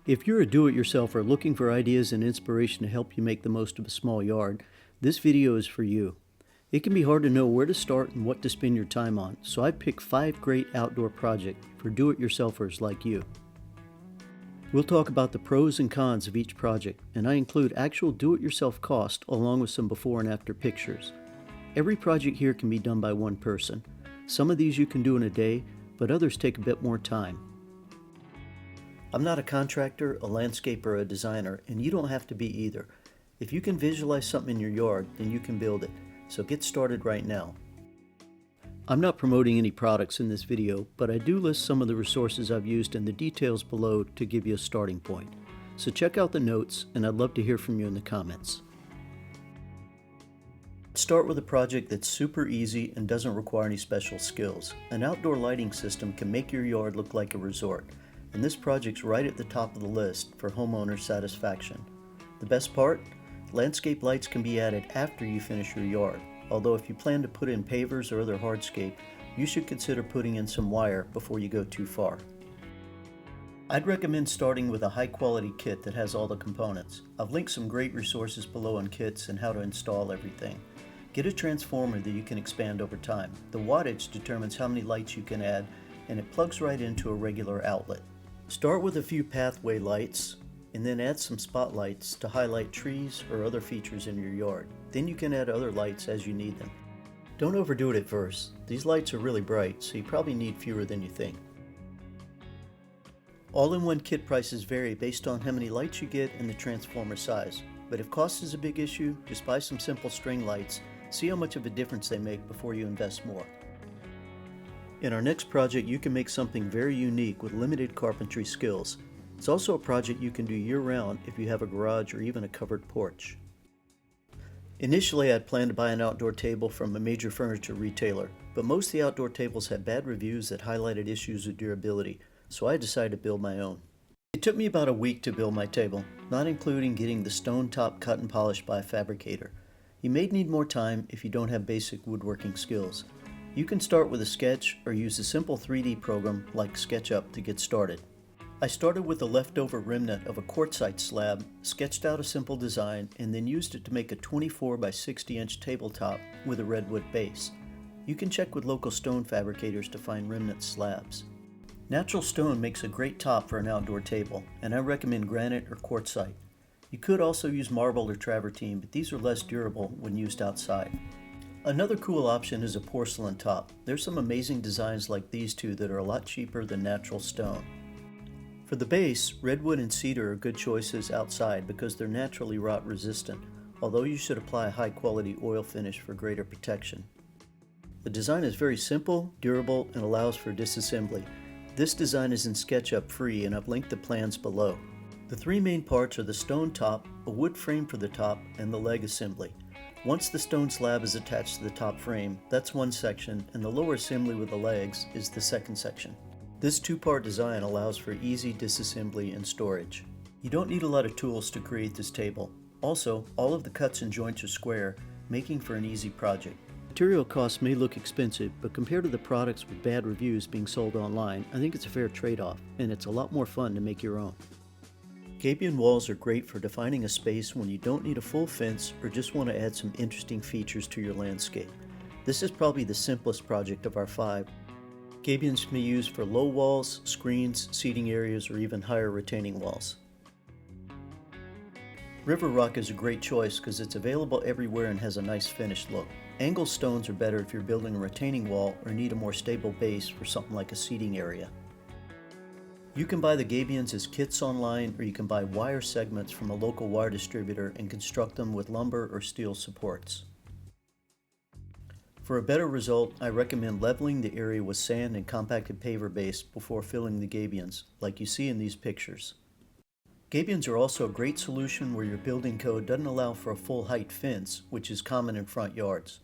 If you're a do-it-yourselfer looking for ideas and inspiration to help you make the most of a small yard, this video is for you. It can be hard to know where to start and what to spend your time on, so I picked 5 great outdoor projects for do-it-yourselfers like you. We'll talk about the pros and cons of each project, and I include actual do-it-yourself cost along with some before and after pictures. Every project here can be done by one person. Some of these you can do in a day, but others take a bit more time. I'm not a contractor, a landscaper, or a designer, and you don't have to be either. If you can visualize something in your yard, then you can build it. So get started right now. I'm not promoting any products in this video, but I do list some of the resources I've used in the details below to give you a starting point. So check out the notes, and I'd love to hear from you in the comments. Let's start with a project that's super easy and doesn't require any special skills. An outdoor lighting system can make your yard look like a resort, and this project's right at the top of the list for homeowner satisfaction. The best part? Landscape lights can be added after you finish your yard, although if you plan to put in pavers or other hardscape, you should consider putting in some wire before you go too far. I'd recommend starting with a high-quality kit that has all the components. I've linked some great resources below on kits and how to install everything. Get a transformer that you can expand over time. The wattage determines how many lights you can add, and it plugs right into a regular outlet. Start with a few pathway lights, and then add some spotlights to highlight trees or other features in your yard. Then you can add other lights as you need them. Don't overdo it at first. These lights are really bright, so you probably need fewer than you think. All-in-one kit prices vary based on how many lights you get and the transformer size. But if cost is a big issue, just buy some simple string lights. See how much of a difference they make before you invest more. In our next project, you can make something very unique with limited carpentry skills. It's also a project you can do year-round if you have a garage or even a covered porch. Initially, I'd planned to buy an outdoor table from a major furniture retailer, but most of the outdoor tables had bad reviews that highlighted issues with durability, so I decided to build my own. It took me about a week to build my table, not including getting the stone top cut and polished by a fabricator. You may need more time if you don't have basic woodworking skills. You can start with a sketch or use a simple 3D program like SketchUp to get started. I started with a leftover remnant of a quartzite slab, sketched out a simple design, and then used it to make a 24 by 60 inch tabletop with a redwood base. You can check with local stone fabricators to find remnant slabs. Natural stone makes a great top for an outdoor table, and I recommend granite or quartzite. You could also use marble or travertine, but these are less durable when used outside. Another cool option is a porcelain top. There's some amazing designs like these two that are a lot cheaper than natural stone. For the base, redwood and cedar are good choices outside because they're naturally rot resistant, although you should apply a high quality oil finish for greater protection. The design is very simple, durable, and allows for disassembly. This design is in SketchUp free, and I've linked the plans below. The 3 main parts are the stone top, a wood frame for the top, and the leg assembly. Once the stone slab is attached to the top frame, that's one section, and the lower assembly with the legs is the second section. This 2-part design allows for easy disassembly and storage. You don't need a lot of tools to create this table. Also, all of the cuts and joints are square, making for an easy project. Material costs may look expensive, but compared to the products with bad reviews being sold online, I think it's a fair trade-off, and it's a lot more fun to make your own. Gabion walls are great for defining a space when you don't need a full fence or just want to add some interesting features to your landscape. This is probably the simplest project of our 5. Gabions can be used for low walls, screens, seating areas, or even higher retaining walls. River rock is a great choice because it's available everywhere and has a nice finished look. Angled stones are better if you're building a retaining wall or need a more stable base for something like a seating area. You can buy the Gabions as kits online, or you can buy wire segments from a local wire distributor and construct them with lumber or steel supports. For a better result, I recommend leveling the area with sand and compacted paver base before filling the Gabions, like you see in these pictures. Gabions are also a great solution where your building code doesn't allow for a full height fence, which is common in front yards.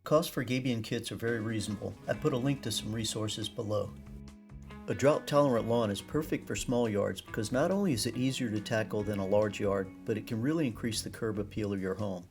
Costs for Gabion kits are very reasonable. I put a link to some resources below. A drought-tolerant lawn is perfect for small yards because not only is it easier to tackle than a large yard, but it can really increase the curb appeal of your home.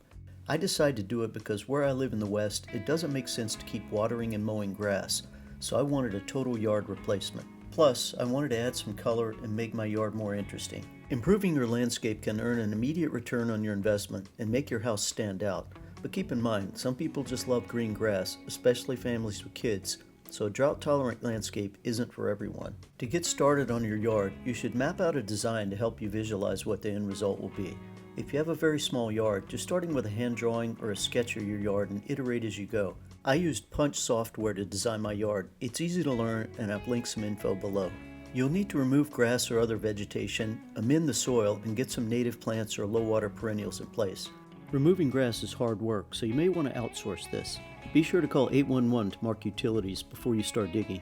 I decided to do it because where I live in the West, it doesn't make sense to keep watering and mowing grass, so I wanted a total yard replacement. Plus, I wanted to add some color and make my yard more interesting. Improving your landscape can earn an immediate return on your investment and make your house stand out. But keep in mind, some people just love green grass, especially families with kids, so a drought-tolerant landscape isn't for everyone. To get started on your yard, you should map out a design to help you visualize what the end result will be. If you have a very small yard, just starting with a hand drawing or a sketch of your yard and iterate as you go. I used Punch software to design my yard. It's easy to learn, and I've linked some info below. You'll need to remove grass or other vegetation, amend the soil, and get some native plants or low-water perennials in place. Removing grass is hard work, so you may want to outsource this. Be sure to call 811 to mark utilities before you start digging.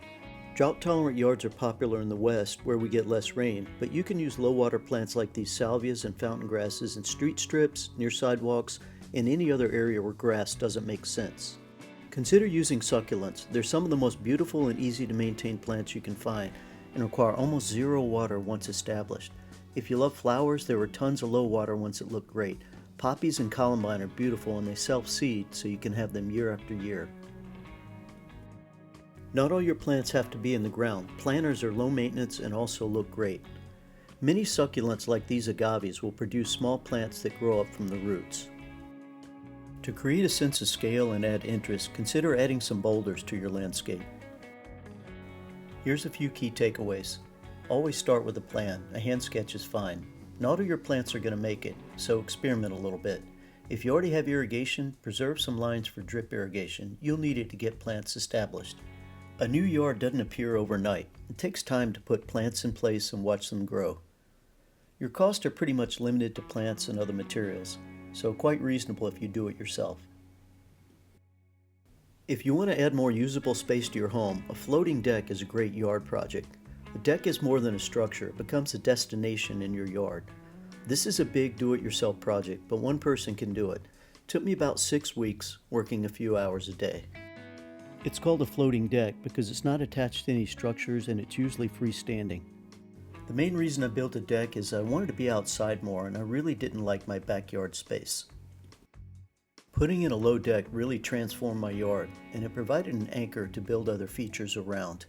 Drought-tolerant yards are popular in the West where we get less rain, but you can use low-water plants like these salvias and fountain grasses in street strips, near sidewalks, and any other area where grass doesn't make sense. Consider using succulents. They're some of the most beautiful and easy to maintain plants you can find and require almost zero water once established. If you love flowers, there are tons of low water ones that look great. Poppies and columbine are beautiful and they self-seed, so you can have them year after year. Not all your plants have to be in the ground. Planters are low maintenance and also look great. Many succulents like these agaves will produce small plants that grow up from the roots. To create a sense of scale and add interest, consider adding some boulders to your landscape. Here's a few key takeaways. Always start with a plan. A hand sketch is fine. Not all your plants are going to make it, so experiment a little bit. If you already have irrigation, preserve some lines for drip irrigation. You'll need it to get plants established. A new yard doesn't appear overnight. It takes time to put plants in place and watch them grow. Your costs are pretty much limited to plants and other materials, so quite reasonable if you do it yourself. If you want to add more usable space to your home, a floating deck is a great yard project. A deck is more than a structure, it becomes a destination in your yard. This is a big do-it-yourself project, but one person can do it. It took me about 6 weeks, working a few hours a day. It's called a floating deck because it's not attached to any structures and it's usually freestanding. The main reason I built a deck is I wanted to be outside more and I really didn't like my backyard space. Putting in a low deck really transformed my yard and it provided an anchor to build other features around.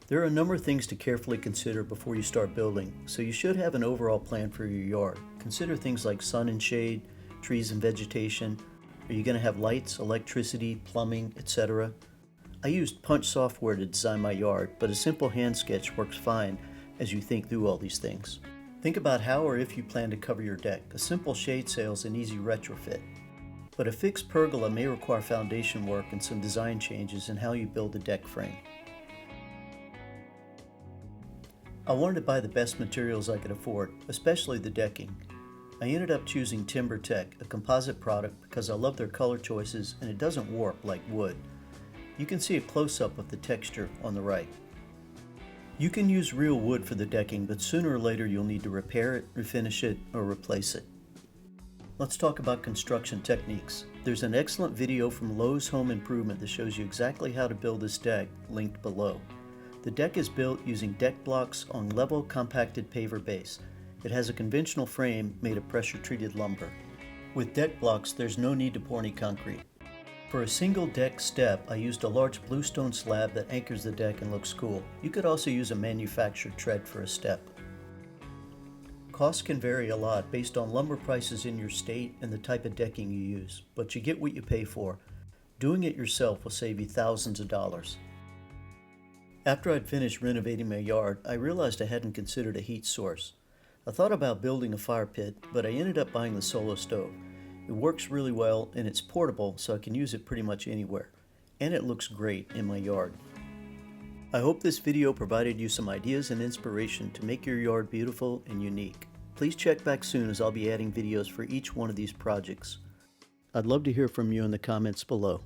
There are a number of things to carefully consider before you start building, so you should have an overall plan for your yard. Consider things like sun and shade, trees and vegetation. Are you going to have lights, electricity, plumbing, etc.? I used Punch software to design my yard, but a simple hand sketch works fine as you think through all these things. Think about how or if you plan to cover your deck. A simple shade sail is an easy retrofit. But a fixed pergola may require foundation work and some design changes in how you build the deck frame. I wanted to buy the best materials I could afford, especially the decking. I ended up choosing TimberTech, a composite product, because I love their color choices and it doesn't warp like wood. You can see a close-up of the texture on the right. You can use real wood for the decking, but sooner or later you'll need to repair it, refinish it, or replace it. Let's talk about construction techniques. There's an excellent video from Lowe's Home Improvement that shows you exactly how to build this deck, linked below. The deck is built using deck blocks on level compacted paver base. It has a conventional frame made of pressure-treated lumber. With deck blocks, there's no need to pour any concrete. For a single deck step, I used a large bluestone slab that anchors the deck and looks cool. You could also use a manufactured tread for a step. Costs can vary a lot based on lumber prices in your state and the type of decking you use, but you get what you pay for. Doing it yourself will save you thousands of dollars. After I'd finished renovating my yard, I realized I hadn't considered a heat source. I thought about building a fire pit, but I ended up buying the Solo stove. It works really well and it's portable, so I can use it pretty much anywhere. And it looks great in my yard. I hope this video provided you some ideas and inspiration to make your yard beautiful and unique. Please check back soon as I'll be adding videos for each one of these projects. I'd love to hear from you in the comments below.